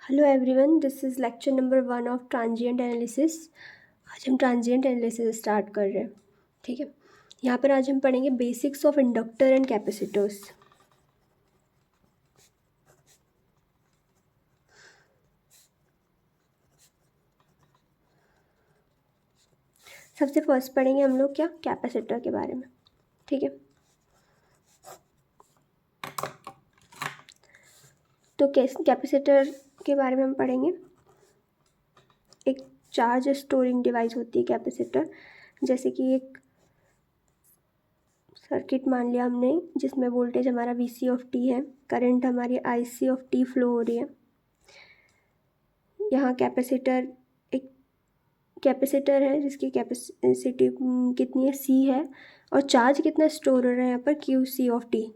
Hello everyone, this is lecture number 1 of transient analysis. आज हम transient analysis start कर रहे हैं। ठीक है, यहाँ पर आज हम पढ़ेंगे basics of inductor and capacitors. सबसे फर्स्ट पढ़ेंगे हम लोग क्या, कैपेसिटर के बारे में। ठीक है, तो कैपेसिटर के बारे में हम पढ़ेंगे। एक चार्ज स्टोरिंग डिवाइस होती है कैपेसिटर। जैसे कि एक सर्किट मान लिया हमने, जिसमें वोल्टेज हमारा वीसी ऑफ टी है, करंट हमारी आईसी ऑफ टी फ्लो हो रही है। यहाँ कैपेसिटर है जिसकी कैपेसिटी कितनी है, सी है, और चार्ज कितना स्टोर हो रहा है यहाँ पर, क्यू सी ऑफ टी।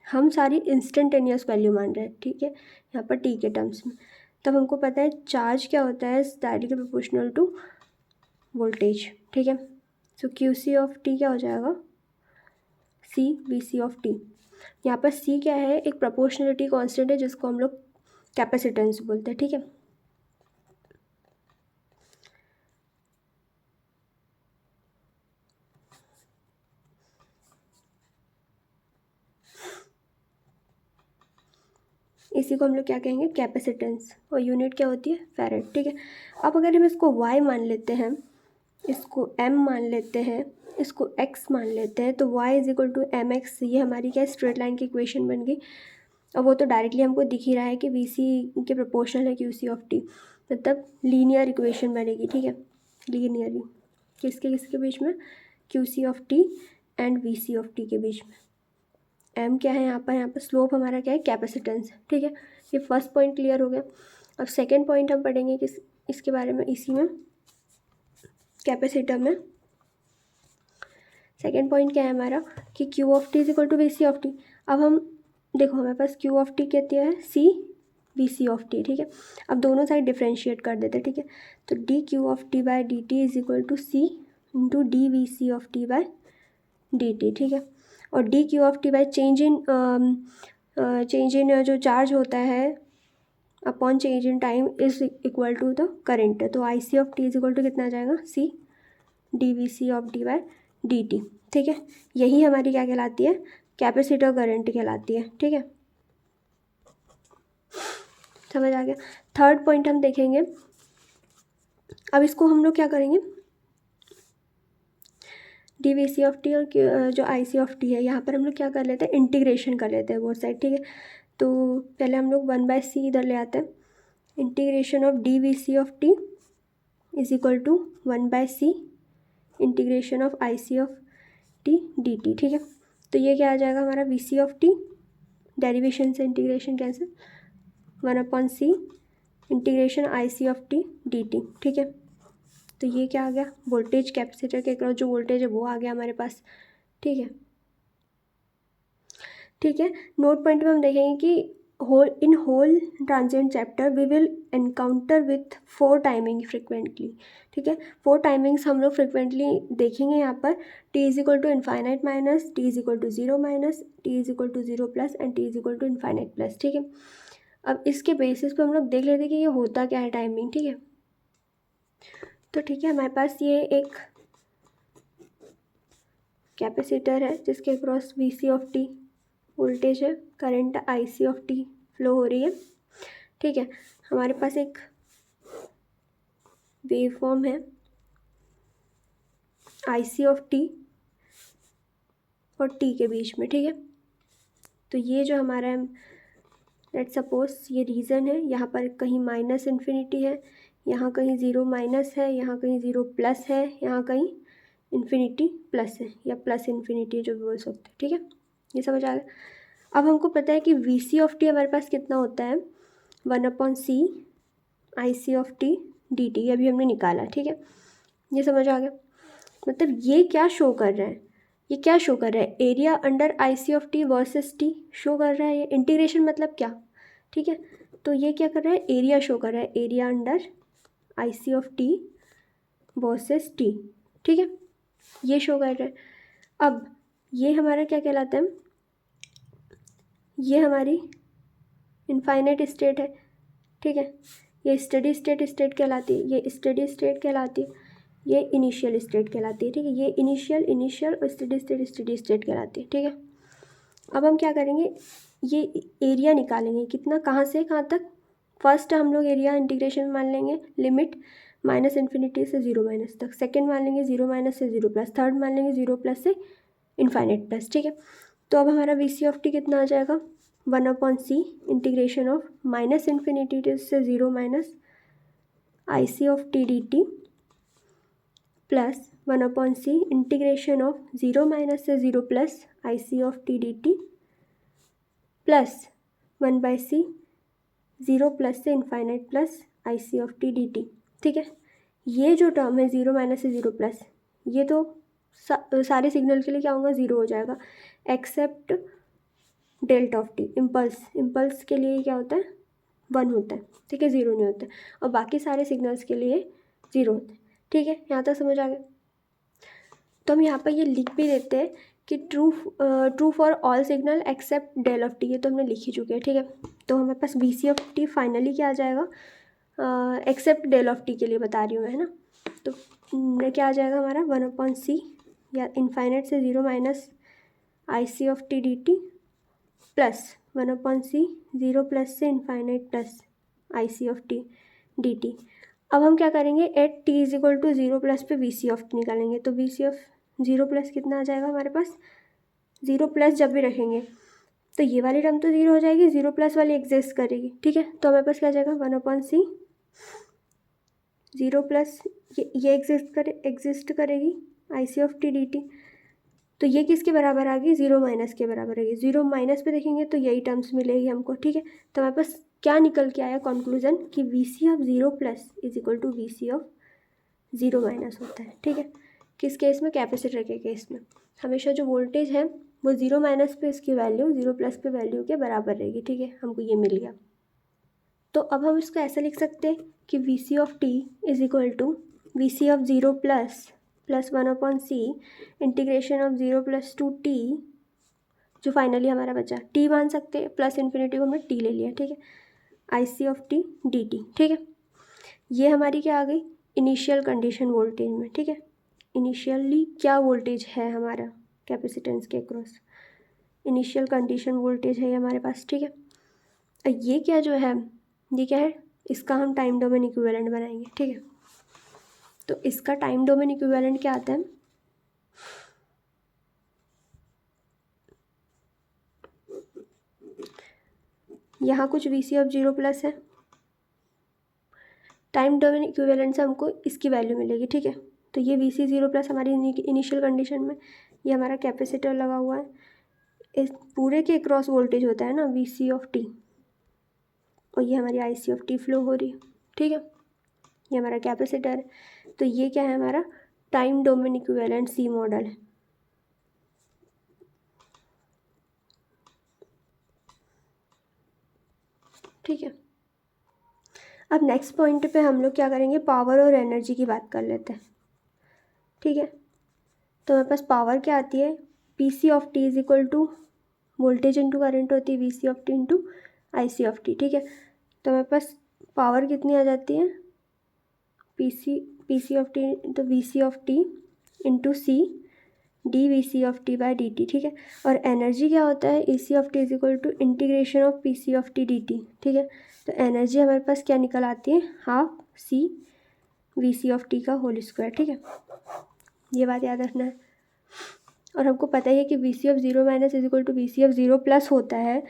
हम सारी इंस्टेंटेनियस वैल्यू मान रहे हैं, ठीक है, यहाँ पर टी के टर्म्स में। तब हमको पता है चार्ज क्या होता है, डायरेक्टली प्रोपोर्शनल टू वोल्टेज। ठीक है, so Q C of T क्या हो जाएगा, C V C of T. यहाँ पर सी क्या है, एक प्रोपोर्शनलिटी कांस्टेंट है जिसको हम लोग कैपेसिटेंस बोलते हैं। ठीक है, इसी को हम लोग क्या कहेंगे, कैपेसिटेंस, और यूनिट क्या होती है, फैरेड। ठीक है, अब अगर हम इसको y मान लेते हैं, इसको m मान लेते हैं, इसको x मान लेते हैं, तो y is equal to M X, ये हमारी क्या स्ट्रेट लाइन की इक्वेशन बन गई। और वो तो डायरेक्टली हमको दिख ही रहा है कि vc के प्रोपोर्शनल है qc ऑफ t, मतलब लीनियर इक्वेशन बनेगी। ठीक है, लीनियरली किसके किसके बीच में, qc of t and vc of t के बीच में। एम क्या है यहाँ पर स्लोप हमारा क्या है, कैपेसिटेंस। ठीक है, ये फर्स्ट पॉइंट क्लियर हो गया। अब सेकेंड पॉइंट हम पढ़ेंगे इसके बारे में, इसी में कैपेसिटर में। सेकेंड पॉइंट क्या है हमारा कि Q of T is equal to V C of T. अब हम देखो, हमारे पास क्यू ऑफ टी क्या दिया है, सी वी सी ऑफ टी। ठीक है, अब दोनों साइड डिफ्रेंशिएट कर देते हैं। ठीक है, तो D Q of T by D T is equal to C into D V C of T by D T. ठीक है, और D Q of T by change in जो चार्ज होता है upon change in time is equal to the current. तो I C of T is equal to कितना आ जाएगा, C D V C of D by D T. ठीक है, यही हमारी क्या कहलाती है, कैपेसिटर करंट कहलाती है। ठीक है, समझ आ गया। थर्ड पॉइंट हम देखेंगे। अब इसको हम लोग क्या करेंगे, D V C of T और जो आई सी ऑफ टी है, यहाँ पर हम लोग क्या कर लेते हैं, इंटीग्रेशन कर लेते हैं वो साइड। ठीक है, तो पहले हम लोग 1/c इधर ले आते हैं। Integration of D V C of T is equal to 1/c integration of I C of T D T. ठीक है, तो ये क्या आ जाएगा हमारा, V C of T, derivation से integration cancel, 1/c integration I C of T D T. ठीक है, तो ये क्या आ गया, वोल्टेज कैपेसिटर के अक्रॉस जो वोल्टेज है वो आ गया हमारे पास। ठीक है, ठीक है, नोट पॉइंट में हम देखेंगे कि whole transient chapter we will encounter with 4 timing frequently. ठीक है, 4 टाइमिंग्स हम लोग फ्रिक्वेंटली देखेंगे यहाँ पर, T is equal to infinite minus, T is equal to 0 minus, T is equal to 0 plus and T is equal to infinite plus. ठीक है, अब इसके बेसिस पे हम लोग देख लेते हैं कि ये होता क्या है टाइमिंग। ठीक है, तो ठीक है, हमारे पास ये एक कैपेसिटर है जिसके across V C of T voltage है, current I C of T flow हो रही है। ठीक है, हमारे पास एक वेव फॉर्म है आई सी ऑफ टी और टी के बीच में। ठीक है, तो ये जो हमारा लेट सपोज ये रीज़न है, यहाँ पर कहीं माइनस इन्फिनिटी है, यहाँ कहीं 0 माइनस है, यहाँ कहीं 0 प्लस है, यहाँ कहीं इन्फिनिटी प्लस है, या प्लस इन्फिनिटी जो भी बोल सकते हैं। ठीक है, ये समझ आ गया। अब हमको पता है कि वी सी ऑफ टी हमारे पास कितना होता है, 1/c I C of T D T, अभी हमने निकाला। ठीक है, ये समझ आ गया। मतलब ये क्या शो कर रहा है, ये क्या शो कर रहा है, area under I C of T versus T show कर रहा है। ये इंटीग्रेशन मतलब क्या, ठीक है, तो ये क्या कर रहा है, एरिया शो कर रहा है, area under I C of T versus T. ठीक है, ये शो कर रहा है। अब ये हमारा क्या कहलाता है, ये हमारी इनफाइनाइट स्टेट है। ठीक है। ये स्टडी स्टेट कहलाती है, ये स्टडी स्टेट कहलाती है, ये इनिशियल स्टेट कहलाती है। ठीक है, ये इनिशियल और स्टडी स्टेट कहलाती है। ठीक है, अब हम क्या करेंगे, ये एरिया निकालेंगे, कितना, कहाँ से कहाँ तक। फर्स्ट हम लोग एरिया इंटीग्रेशन मान लेंगे, लिमिट माइनस इन्फिनिटी से 0 माइनस तक। सेकेंड मान लेंगे 0 माइनस से 0 प्लस। थर्ड मान लेंगे 0 प्लस से इन्फाइनेट प्लस। ठीक है, तो अब हमारा VC कितना आ जाएगा, 1/c integration of minus infinity से 0 minus IC dt plus 1/c integration of 0 minus से 0 plus IC dt plus 1/c 0 plus से इन्फाइनाइट प्लस IC dt। ठीक है, ये जो टर्म है 0 माइनस से 0 प्लस, ये तो सारे सिग्नल के लिए क्या होगा, 0 हो जाएगा, except delta of T. Impulse के लिए क्या होता है, 1 होता है। ठीक है, 0 नहीं होता है, और बाकी सारे सिग्नल्स के लिए 0 होता है। ठीक है, यहाँ तक समझ आ गया। तो हम यहाँ पर ये लिख भी देते हैं कि true for all signal except del of T, ये तो हमने लिख ही चुके हैं। ठीक है, तो हमारे पास VC फाइनली क्या आ जाएगा, एक्सेप्ट डेल ऑफ टी के लिए बता रही हूँ मैं, है ना। तो क्या आ जाएगा हमारा, 1/c या इन्फाइनाइट से 0 minus IC dt plus 1/c 0 plus से इन्फाइनाइट प्लस IC dt। अब हम क्या करेंगे, at t is equal to 0 plus पे VC निकालेंगे। तो VC 0 प्लस कितना आ जाएगा हमारे पास, 0 प्लस जब भी रखेंगे तो ये वाली टर्म तो 0 हो जाएगी, 0 प्लस वाली एग्जिस्ट करेगी। ठीक है, तो हमारे पास क्या आ जाएगा, 1/c 0 प्लस ये एग्जिस्ट करेगी IC dt। तो ये किसके बराबर आ गई, 0 माइनस के बराबर आएगी। 0 माइनस पे देखेंगे तो यही टर्म्स मिलेगी हमको। ठीक है, तो हमारे पास क्या निकल के आया कंक्लूजन, कि VC 0 plus is equal to VC 0 minus होता है। ठीक है, किस केस में, कैपेसिटर के केस में हमेशा जो वोल्टेज है वो 0 माइनस पे इसकी वैल्यू 0 प्लस पे वैल्यू के बराबर रहेगी। ठीक है, हमको ये मिल गया। तो अब हम इसको ऐसा लिख सकते हैं कि VC is equal to VC 0 plus 1/c integration of 0 plus to t, जो फाइनली हमारा बचा, t मान सकते हैं, प्लस इन्फिनिटी को हमने t ले लिया। ठीक है, IC dt। ठीक है, ये हमारी क्या आ गई, इनिशियल कंडीशन वोल्टेज में। ठीक है, इनिशियली क्या वोल्टेज है हमारा कैपेसिटेंस के अक्रॉस, इनिशियल कंडीशन वोल्टेज है ये हमारे पास। ठीक है, ये क्या जो है, ये क्या है, इसका हम टाइम डोमेन इक्विवेलेंट बनाएंगे। ठीक है, तो इसका टाइम डोमेन इक्विवेलेंट क्या आता है, यहाँ कुछ VC 0 प्लस है, टाइम डोमेन इक्विवेलेंट से हमको इसकी वैल्यू मिलेगी। ठीक है, तो ये VC 0 प्लस हमारी इनिशियल कंडीशन में, ये हमारा कैपेसिटर लगा हुआ है, इस पूरे के क्रॉस वोल्टेज होता है ना VC और ये हमारी IC फ्लो हो रही है। ठीक है, ये हमारा कैपेसिटर है, तो ये क्या है, हमारा time domain equivalent C model है। ठीक है, अब नेक्स्ट पॉइंट पे हम लोग क्या करेंगे, पावर और एनर्जी की बात कर लेते हैं। ठीक है, तो हमारे पास पावर क्या आती है, PC is equal to voltage into current होती है, VC इंटू IC। ठीक है, तो हमारे पास पावर कितनी आ जाती है, PC तो VC into C dVC by dt। ठीक है, और एनर्जी क्या होता है, EC is equal to integration of PC dt। ठीक है, तो एनर्जी हमारे पास क्या निकल आती है, हाफ C VC का होल स्क्वायर। ठीक है, ये बात याद रखना है। और हमको पता ही है कि VC 0 minus is equal to VC 0 plus होता है,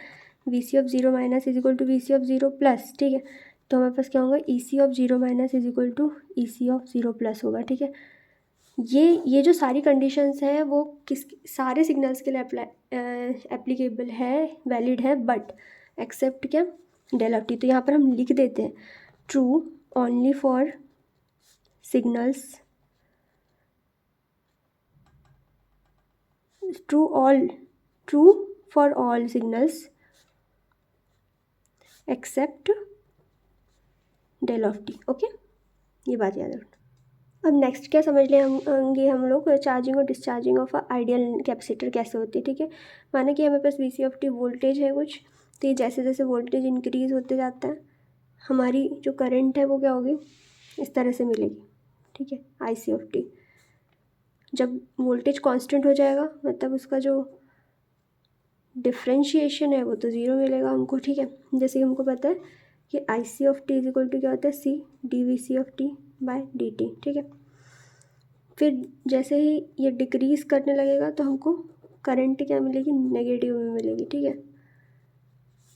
VC 0 minus is equal to VC 0 plus. ठीक है, तो हमारे पास क्या होगा, EC 0 minus is equal to EC 0 plus होगा। ठीक है, ये जो सारी कंडीशंस हैं वो सारे सिग्नल्स के लिए एप्लीकेबल है, वैलिड है, बट एक्सेप्ट क्या, डेल ऑफ टी। तो यहाँ पर हम लिख देते हैं true only for signals, true for all signals except del of T. Okay, ये बात याद रखना। अब नेक्स्ट क्या समझ लेंगे हम लोग, चार्जिंग और डिस्चार्जिंग ऑफ आइडियल कैपेसिटर कैसे होती है। ठीक है, माना कि हमारे पास VC वोल्टेज है कुछ, तो ये जैसे जैसे वोल्टेज इंक्रीज़ होते जाता है हमारी जो करंट है वो क्या होगी, इस तरह से मिलेगी, ठीक है, IC ऑफ t। जब वोल्टेज कांस्टेंट हो जाएगा मतलब उसका जो डिफ्रेंशिएशन है वो तो ज़ीरो मिलेगा हमको, ठीक है। जैसे कि हमको पता है कि IC of t is equal to क्या होता है, C dVc of t by dt, ठीक है। फिर जैसे ही ये डिक्रीज़ करने लगेगा तो हमको करंट क्या मिलेगी, नेगेटिव में मिलेगी, ठीक है।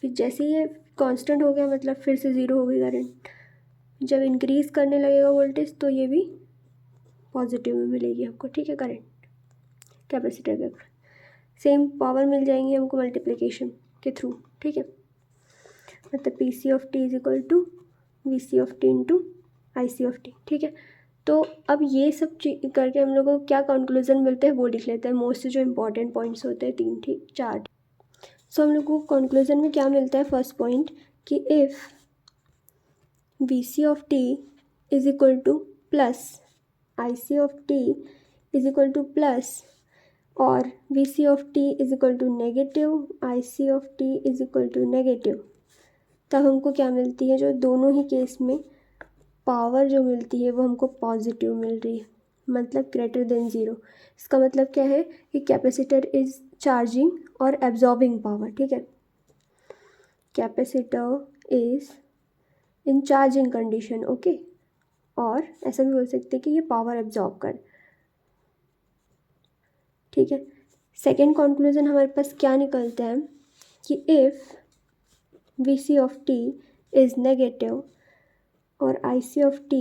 फिर जैसे ही ये कांस्टेंट हो गया मतलब फिर से ज़ीरो हो गई करंट। जब इंक्रीज़ करने लगेगा वोल्टेज तो ये भी पॉजिटिव में मिलेगी हमको, ठीक है, करंट कैपेसिटर के अक्रॉस। सेम पावर मिल जाएंगी हमको मल्टीप्लिकेशन के थ्रू, ठीक है। मतलब PC of t is equal to VC of t into IC of t, ठीक है। तो अब ये सब चीज करके हम लोगों को क्या कंक्लूजन मिलते हैं वो लिख लेते हैं। मोस्ट जो इंपॉर्टेंट पॉइंट्स होते हैं 3 ठीक 4। सो हम लोगों को कंक्लूजन में क्या मिलता है, फर्स्ट पॉइंट कि if VC of t is equal to plus IC of t is equal to plus और VC of t is equal to negative, IC of t is equal to negative, तब हमको क्या मिलती है, जो दोनों ही case में पावर जो मिलती है वो हमको पॉजिटिव मिल रही है, मतलब ग्रेटर देन ज़ीरो। इसका मतलब क्या है कि कैपेसिटर इज़ चार्जिंग और एब्जॉर्बिंग पावर, ठीक है। Capacitor is in charging condition, okay. और ऐसा भी बोल सकते हैं कि ये पावर एब्जॉर्ब कर, ठीक है। सेकेंड कंक्लूजन हमारे पास क्या निकलता है कि if VC of t is negative और IC of t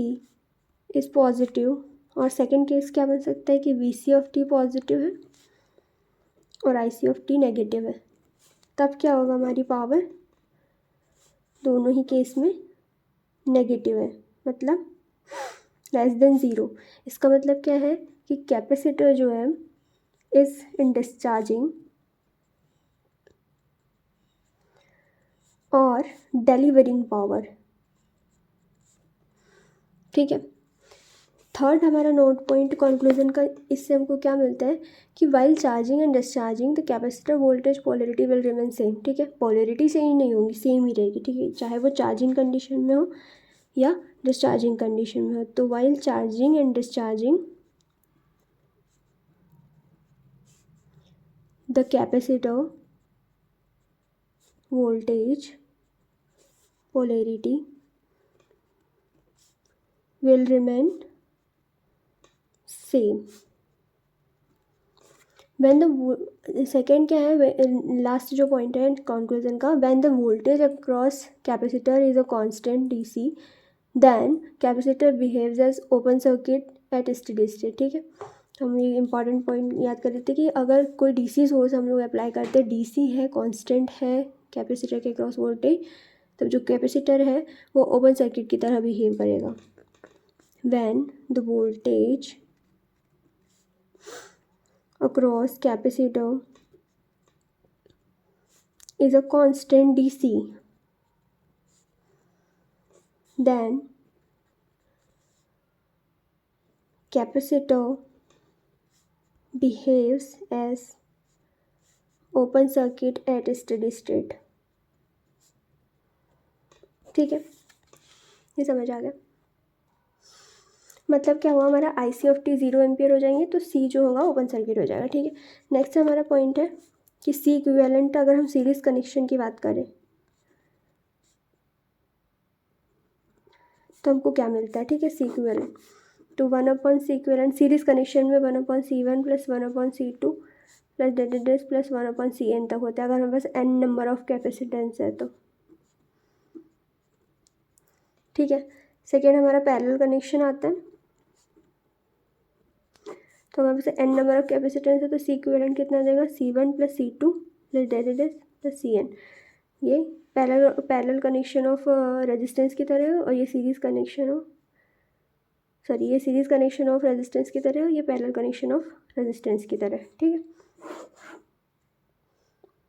is positive, और सेकेंड केस क्या बन सकता है कि VC ऑफ t पॉजिटिव है और IC ऑफ t नेगेटिव है, तब क्या होगा, हमारी पावर दोनों ही केस में नेगेटिव है, मतलब लेस देन ज़ीरो। इसका मतलब क्या है कि कैपेसिटर जो है इज़ इन डिस्चार्जिंग और डिलीवरिंग पावर, ठीक है। थर्ड हमारा नोट पॉइंट कंक्लूजन का, इससे हमको क्या मिलता है कि while charging and discharging the capacitor voltage polarity will remain same, ठीक है। पोलरिटी सेम नहीं होगी, सेम ही रहेगी, ठीक है, चाहे वो चार्जिंग कंडीशन में हो या डिस्चार्जिंग कंडीशन में हो। तो while charging and discharging the capacitor voltage polarity will remain same when the second क्या है, लास्ट जो पॉइंट है कंक्लूजन का, when the voltage across capacitor is a constant DC then capacitor behaves as open circuit at steady state, ठीक है। हम ये important point याद कर लेते कि अगर कोई DC सोर्स हम लोग अप्लाई करते हैं, DC है, कांस्टेंट है कैपेसिटर के क्रॉस वोल्टेज, तब जो कैपेसिटर है वो ओपन सर्किट की तरह बिहेव करेगा। When the voltage across capacitor is a constant DC then capacitor behaves as open circuit at steady state, ठीक है, ये समझ आ गया। मतलब क्या हुआ, हमारा IC ऑफ t 0 एम्पियर हो जाएंगे तो C जो होगा ओपन सर्किट हो जाएगा, ठीक है। नेक्स्ट हमारा पॉइंट है कि C इक्विवेलेंट, अगर हम सीरीज़ कनेक्शन की बात करें तो हमको क्या मिलता है, ठीक है, C इक्विवेलेंट तो 1/C इक्विवेलेंट सीरीज़ कनेक्शन में 1/C1 प्लस 1/C2 प्लस डेडेडेस प्लस 1/CN तक होता है, अगर हमारे पास n नंबर ऑफ कैपेसिटेंस है तो, ठीक है। सेकेंड हमारा पैरेलल कनेक्शन आता है, तो हमारे पास n नंबर ऑफ कैपेसिटेंस है तो C इक्विवेलेंट कितना देगा, C1 प्लस C2 प्लस डेडेडेस प्लस CN। ये पैरेलल कनेक्शन ऑफ रेजिस्टेंस की तरह है और ये सीरीज़ कनेक्शन ऑफ ये सीरीज़ कनेक्शन ऑफ रेजिस्टेंस की तरह है, ये पैरेलल कनेक्शन ऑफ रेजिस्टेंस की तरह है, ठीक है।